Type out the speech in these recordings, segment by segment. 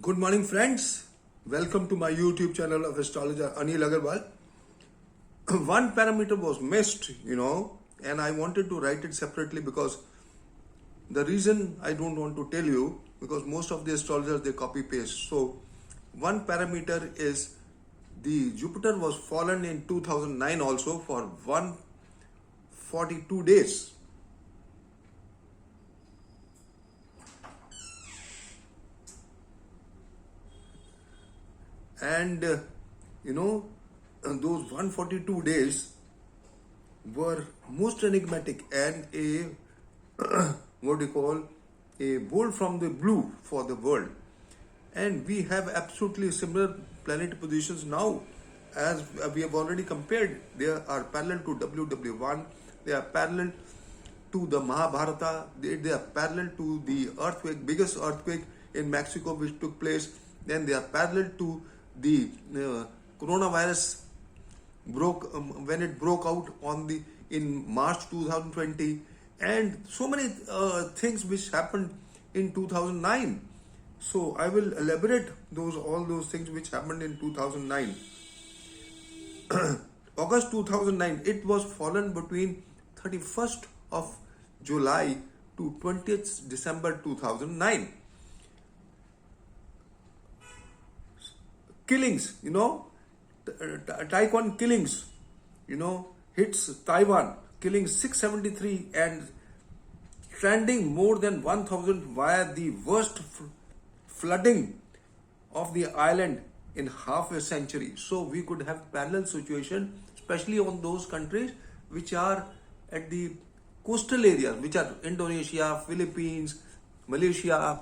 Good morning, friends. Welcome to my YouTube channel of Astrologer Anil Agarwal. One parameter was missed, and I wanted to write it separately because the reason I don't want to tell you, because most of the astrologers they copy paste. So, one parameter is the Jupiter was fallen in 2009 also for 142 days. And those 142 days were most enigmatic and a what do you call a bolt from the blue for the world. And we have absolutely similar planet positions now, as we have already compared. They are parallel to WW1, they are parallel to the Mahabharata, they are parallel to the biggest earthquake in Mexico which took place. Then they are parallel to the coronavirus when it broke out in March 2020, and so many things which happened in 2009. So I will elaborate all those things which happened in 2009. August 2009, it was fallen between 31st of July to 20th December 2009. Killings, Taekwon killings, hits Taiwan, killing 673 and stranding more than 1,000 via the worst flooding of the island in half a century. So we could have parallel situation, especially on those countries which are at the coastal areas, which are Indonesia, Philippines, Malaysia.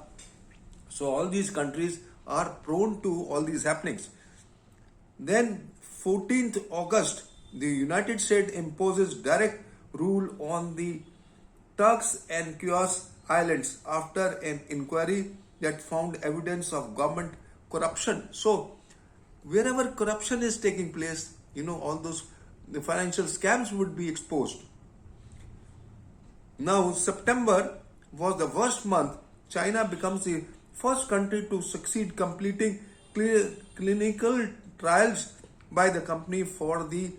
So all these countries are prone to all these happenings. Then 14th August, the United States imposes direct rule on the Turks and Caicos Islands after an inquiry that found evidence of government corruption. So wherever corruption is taking place, all the financial scams would be exposed. Now September was the worst month. China becomes the first country to succeed completing clinical trials by the company for the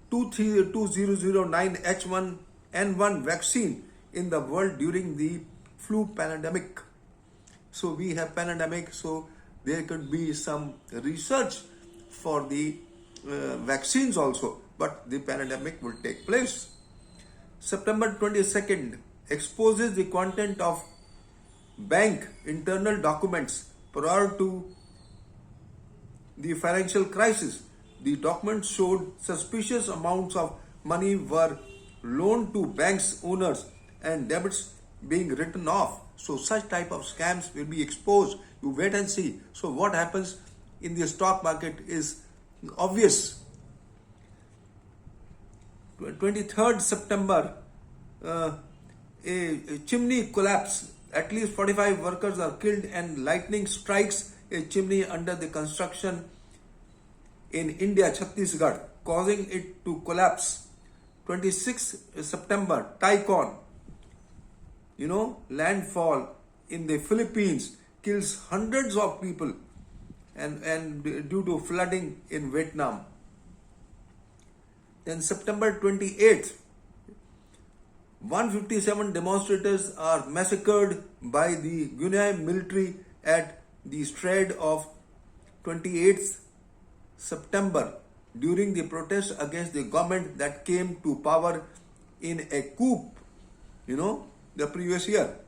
2009 H1N1 vaccine in the world during the flu pandemic. So we have pandemic, so there could be some research for the vaccines also, but the pandemic will take place. September 22nd exposes the content of bank internal documents prior to the financial crisis. The documents showed suspicious amounts of money were loaned to banks owners and debits being written off. So such type of scams will be exposed. You wait and see. So what happens in the stock market is obvious. 23rd September, a chimney collapse. At least 45 workers are killed and lightning strikes a chimney under the construction in India, Chhattisgarh, causing it to collapse. 26th September, Taekwon, landfall in the Philippines, kills hundreds of people and due to flooding in Vietnam. Then September 28th, 157 demonstrators are massacred by the Guinean military at the Strait of 28th September during the protest against the government that came to power in a coup, the previous year.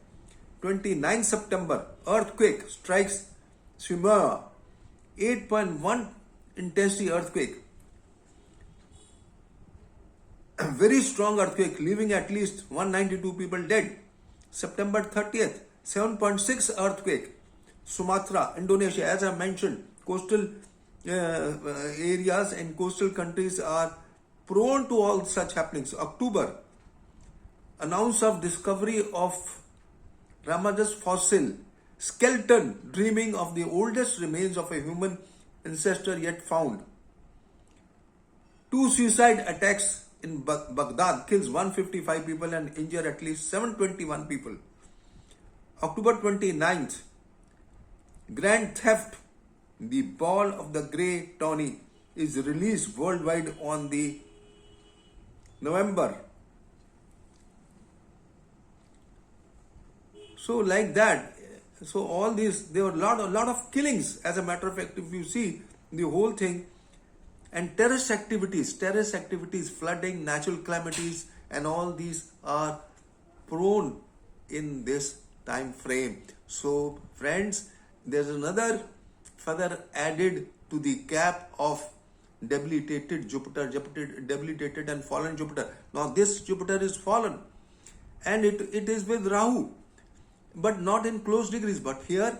29th September, earthquake strikes Samoa, 8.1 intensity earthquake. Very strong earthquake, leaving at least 192 people dead. September 30th, 7.6 earthquake. Sumatra, Indonesia, as I mentioned, coastal areas and coastal countries are prone to all such happenings. October, announce of discovery of Ramadas fossil skeleton, dreaming of the oldest remains of a human ancestor yet found. 2 suicide attacks in Baghdad kills 155 people and injure at least 721 people. October 29th, Grand Theft, the Ball of the Grey Tawny, is released worldwide on the November. So like that, so all these, there were a lot of killings. As a matter of fact, if you see the whole thing, and terrorist activities, flooding, natural calamities, and all these are prone in this time frame. So friends, there's another feather added to the cap of debilitated Jupiter, debilitated and fallen Jupiter. Now this Jupiter is fallen, and it is with Rahu, but not in close degrees. But here,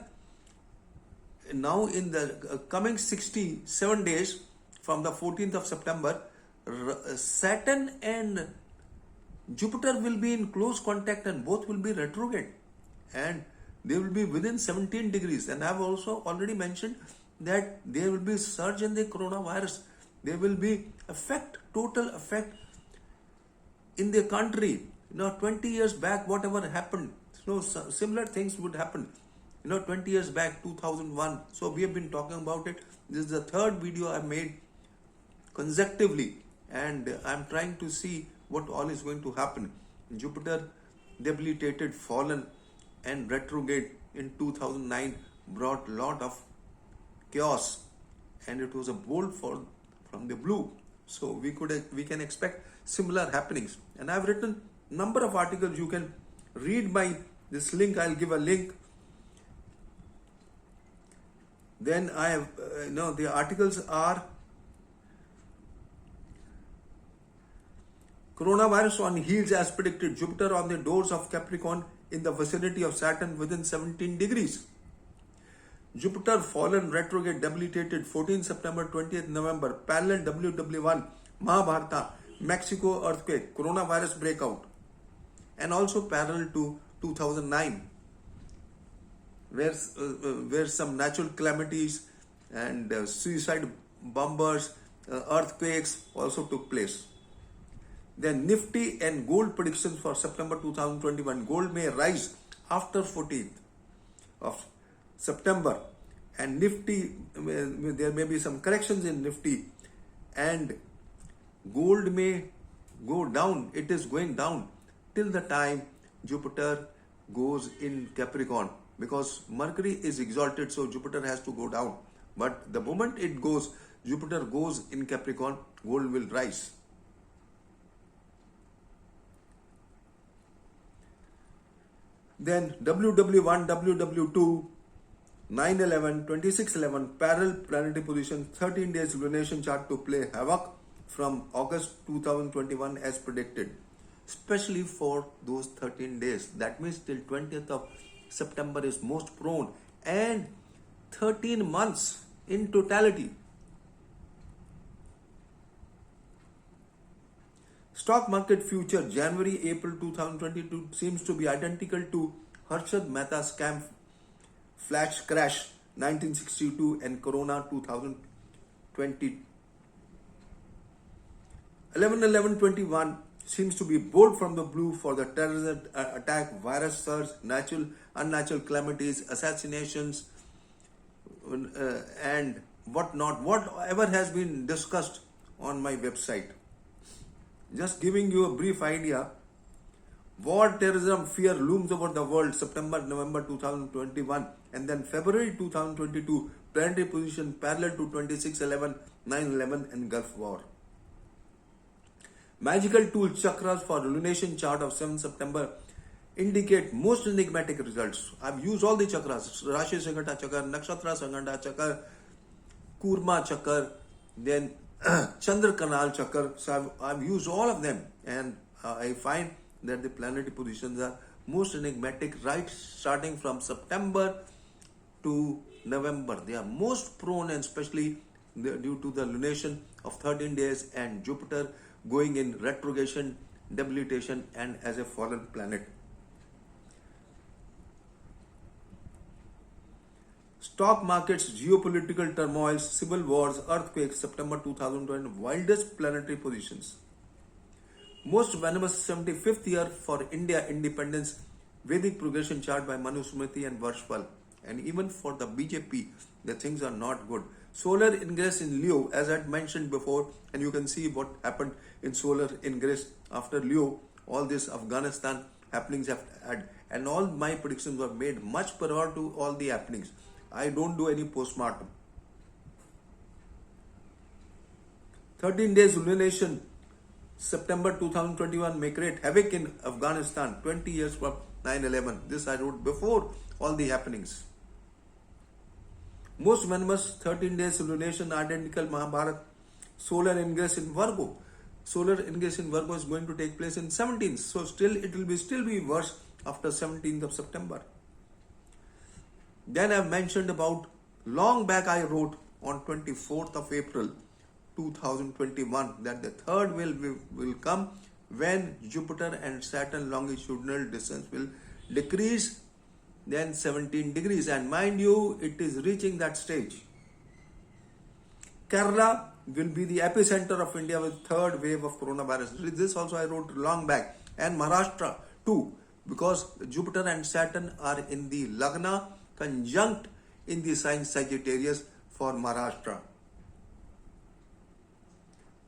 now in the coming 67 days from the 14th of September, Saturn and Jupiter will be in close contact, and both will be retrograde, and they will be within 17 degrees. And I have also already mentioned that there will be surge in the coronavirus. There will be total effect in the country. 20 years back, whatever happened, similar things would happen. 20 years back, 2001. So we have been talking about it. This is the third video I made consecutively, and I'm trying to see what all is going to happen. Jupiter debilitated, fallen, and retrograde in 2009 brought a lot of chaos, and it was a bolt from the blue. So we can expect similar happenings. And I've written number of articles. You can read this link. I'll give a link. Then I have the articles are coronavirus on heels as predicted. Jupiter on the doors of Capricorn in the vicinity of Saturn within 17 degrees. Jupiter fallen, retrograde, debilitated, 14 September, 20th November, parallel WW1, Mahabharata, Mexico earthquake, coronavirus breakout, and also parallel to 2009, where some natural calamities and suicide bombers, earthquakes also took place. Then Nifty and gold predictions for September 2021. Gold may rise after 14th of September, and Nifty, there may be some corrections in Nifty, and gold may go down. It is going down till the time Jupiter goes in Capricorn, because Mercury is exalted, so Jupiter has to go down. But the moment Jupiter goes in Capricorn, gold will rise. Then WW1, WW2, 9/11, 26/11, parallel planetary position, 13 days lunation chart to play havoc from August 2021 as predicted, especially for those 13 days. That means till 20th of September is most prone, and 13 months in totality. Stock market future January-April 2022 seems to be identical to Harshad Mehta scam flash crash 1962 and Corona 2020. 11/11/21 seems to be bold from the blue for the terrorism attack, virus surge, unnatural calamities, assassinations, and whatnot. Whatever has been discussed on my website. Just giving you a brief idea. War, terrorism, fear looms over the world, September, November 2021, and then February 2022, planetary position parallel to 26/11, 9/11, and Gulf War. Magical tool chakras for lunation chart of 7 September indicate most enigmatic results. I've used all the chakras: Rashi Sangata Chakra, Nakshatra Sangata Chakra, Kurma Chakra, then Chandra Kanal Chakra. So I've used all of them, and I find that the planetary positions are most enigmatic, right starting from September to November. They are most prone, and especially due to the lunation of 13 days and Jupiter going in retrogression, debilitation, and as a fallen planet. Stock markets, geopolitical turmoil, civil wars, earthquakes, September 2020, wildest planetary positions. Most venomous 75th year for India independence, Vedic progression chart by Manu Smriti and Varshpal. And even for the BJP, the things are not good. Solar ingress in Leo, as I had mentioned before, and you can see what happened in solar ingress after Leo. All this Afghanistan happenings have had, and all my predictions were made much prior to all the happenings. I don't do any postmortem. 13 days lunation, September 2021 may create havoc in Afghanistan, 20 years from 9/11. This I wrote before all the happenings. Most venomous 13 days lunation, identical Mahabharat, solar ingress in Virgo. Solar ingress in Virgo is going to take place in 17th. So still it will still be worse after 17th of September. Then I have mentioned about, long back I wrote on 24th of April 2021 that the third will come when Jupiter and Saturn longitudinal distance will decrease then 17 degrees, and mind you, it is reaching that stage. Kerala will be the epicenter of India with third wave of coronavirus. This also I wrote long back. And Maharashtra too, because Jupiter and Saturn are in the Lagna conjunct in the sign Sagittarius for Maharashtra.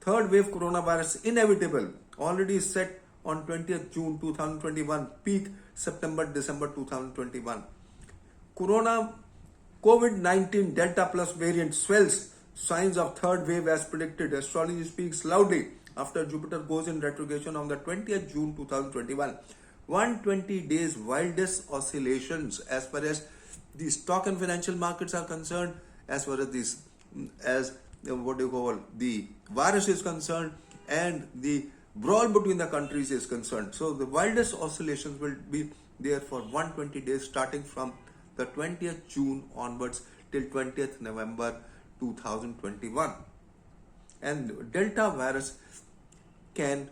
Third wave coronavirus inevitable, already set on 20th June 2021, peak September-December 2021. COVID-19 Delta Plus variant swells, signs of third wave as predicted. Astrology speaks loudly after Jupiter goes in retrogression on the 20th June 2021. 120 days wildest oscillations as far as the stock and financial markets are concerned, as far as the virus is concerned, and the brawl between the countries is concerned. So the wildest oscillations will be there for 120 days starting from the 20th June onwards till 20th November 2021. And Delta virus can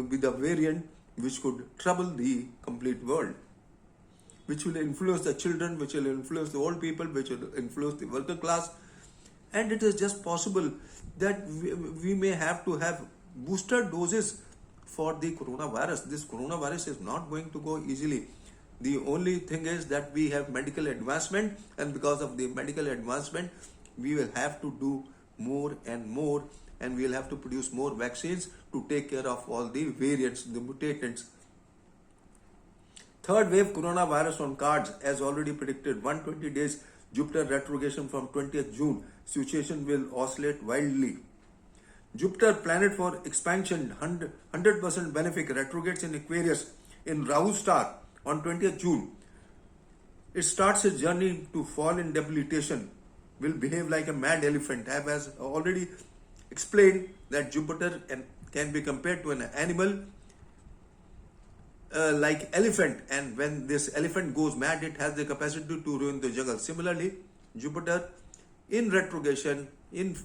be the variant which could trouble the complete world, which will influence the children, which will influence the old people, which will influence the worker class. And it is just possible that we may have to have booster doses for the coronavirus. This coronavirus is not going to go easily. The only thing is that we have medical advancement, and because of the medical advancement, we will have to do more and more, and we will have to produce more vaccines to take care of all the variants, the mutants. Third wave coronavirus on cards, as already predicted, 120 days Jupiter retrogression from 20th June. Situation will oscillate wildly. Jupiter, planet for expansion, 100% benefic, retrogrades in Aquarius in Rahu star on 20th June. It starts its journey to fall in debilitation, will behave like a mad elephant. I have already explained that Jupiter can be compared to an animal like elephant, and when this elephant goes mad, it has the capacity to ruin the jungle. Similarly, Jupiter in retrogression, in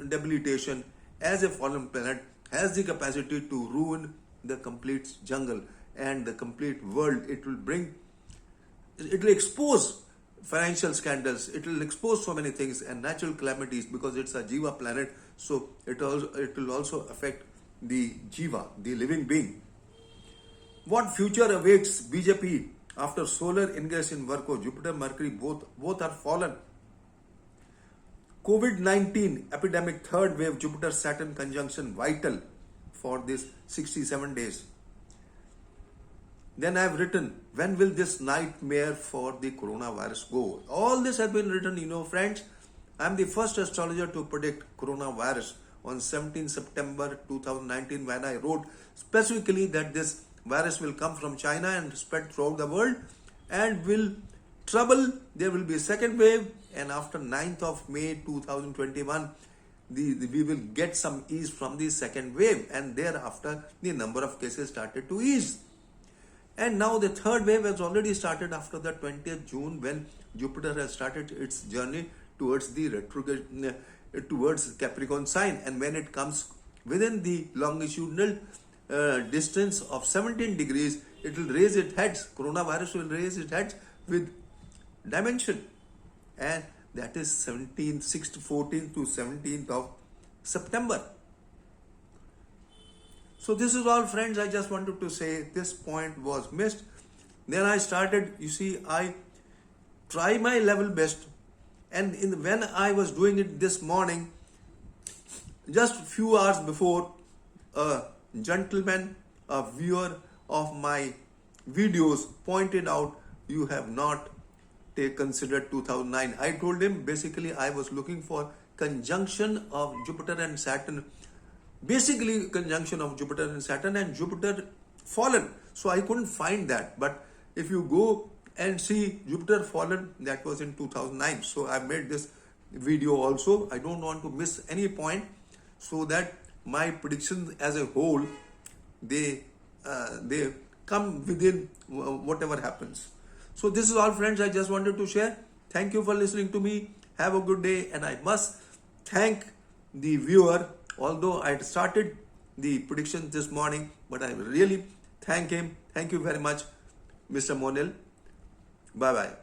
debilitation, as a fallen planet, has the capacity to ruin the complete jungle and the complete world. It will expose financial scandals, it will expose so many things and natural calamities, because it's a Jiva planet, so it will also affect the Jiva, the living being. What future awaits BJP after solar ingress in Virgo? Jupiter, Mercury, both are fallen. COVID-19 epidemic third wave, Jupiter Saturn conjunction vital for this 67 days. Then I have written, when will this nightmare for the coronavirus go? All this has been written, friends. I am the first astrologer to predict coronavirus on 17 September 2019, when I wrote specifically that this virus will come from China and spread throughout the world and will trouble. There will be a second wave, and after 9th of May 2021, we will get some ease from the second wave, and thereafter the number of cases started to ease. And now the third wave has already started after the 20th June, when Jupiter has started its journey towards the retrograde, towards Capricorn sign, and when it comes within the longitudinal distance of 17 degrees, it will raise its heads. Coronavirus will raise its heads with dimension, and that is 14th to 17th of September. So this is all, friends. I just wanted to say this point was missed. Then I started, I try my level best. And when I was doing it this morning, just few hours before, a gentleman, a viewer of my videos pointed out, you have not considered 2009. I told him basically I was looking for conjunction of Jupiter and Saturn, basically conjunction of Jupiter and Saturn, and Jupiter fallen. So I couldn't find that. But if you go and see Jupiter fallen, that was in 2009. So I made this video also. I don't want to miss any point, so that my predictions as a whole, they come within whatever happens. So this is all, friends, I just wanted to share. Thank you for listening to me. Have a good day. And I must thank the viewer, although I had started the predictions this morning, but I really thank him. Thank you very much, Mr. Monil. Bye bye.